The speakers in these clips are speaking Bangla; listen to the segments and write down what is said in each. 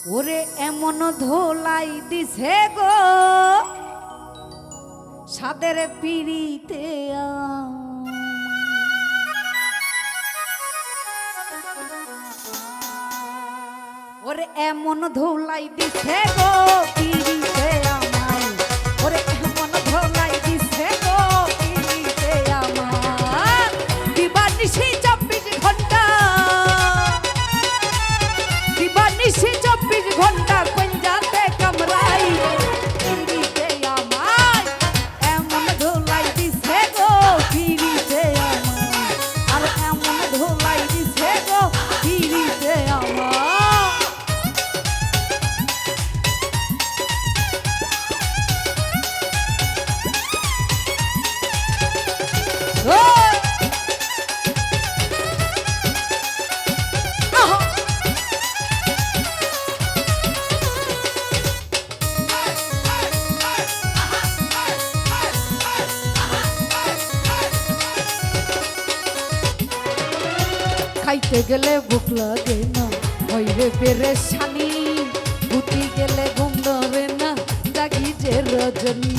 ওরে এমন ধোলাই দিছে গো সাদের পিড়িতে ওরে এমন ধোলাই দিছে গো পিড়িতে আমায় ওরে এমন ধোলাই দিছে গো পিড়িতে আমায় দিবানিশি 24 ঘন্টা দিবানিশি 24 ঘন্টা কঞ্জাতে কামরাই পিড়িতে আমায় এমন ধোলাই দিছে গো পিড়িতে আমায় আর এমন ধোলাই দিছে গো পিড়িতে আমায় খাইতে গেলে ভুক লাগে না হইরে পেরেশানি বুটি গেলে ঘুম ধরে না জাগি যে রজনী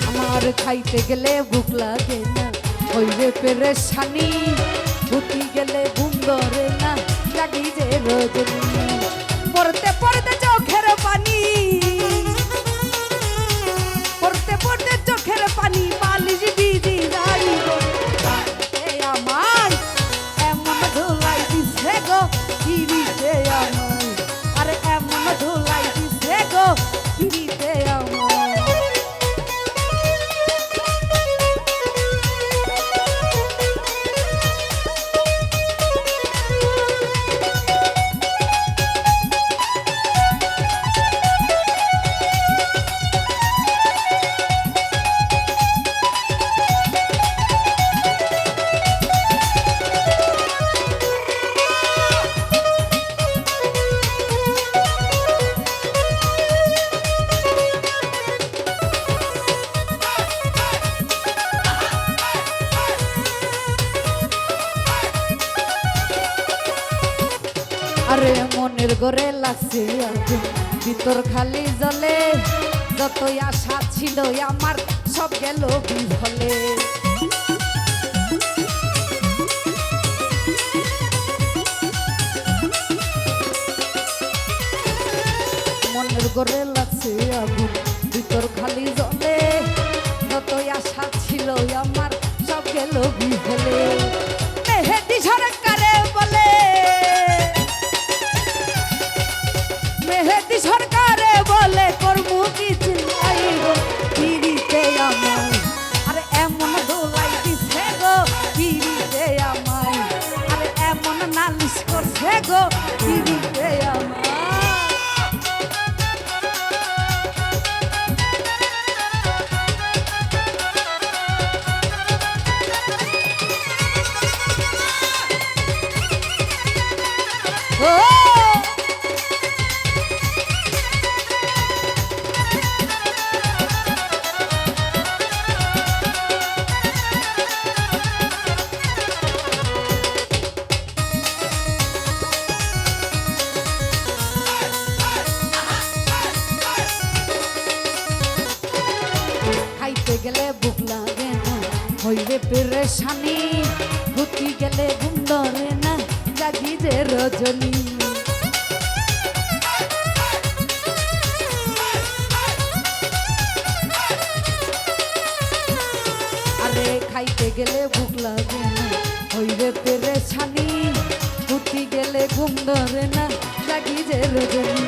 আমার খাইতে গেলে ভুক লাগে না হইরে পেরেশানি বুটি গেলে ঘুম ধরে না জাগি যে রজনী পড়তে পড়তে চোখের পানি পড়তে পড়তে চোখের পানি বালিশ বিজি যাই আমার এমন ধোলাই দিছে গো পিড়িতে আমায় আরে এমন ধোলাই দিছে গো পিড়িতে আমায় আরে মনের ঘরে লাগছে আগুন ভিতর খালি জ্বলে যতই আশা ছিল আমার সব গেল বিফলে মনের ঘরে লাগছে আগুন ভিতর খালি জ্বলে যতই আশা ছিল আমার সব গেল বিফলে মেহেদি সরকারে বলে মেহেদি সরকারে বলে করমু কি চিল্লাই গো পিড়িতে আমায় আরে এমন ধোলাই দিছে গো পিড়িতে আমায় আরে এমন নালিশ করছে গো পিড়িতে আমায় খাইতে গেলে ভুক লাগে না হইরে পেরেশানি বুটি গেলে ঘুম ধরে না জাগি যে রজনী আরে খাইতে গেলে ভুক লাগে না হইরে পেরেশানি বুটি গেলে ঘুম ধরে না জাগি যে রজনী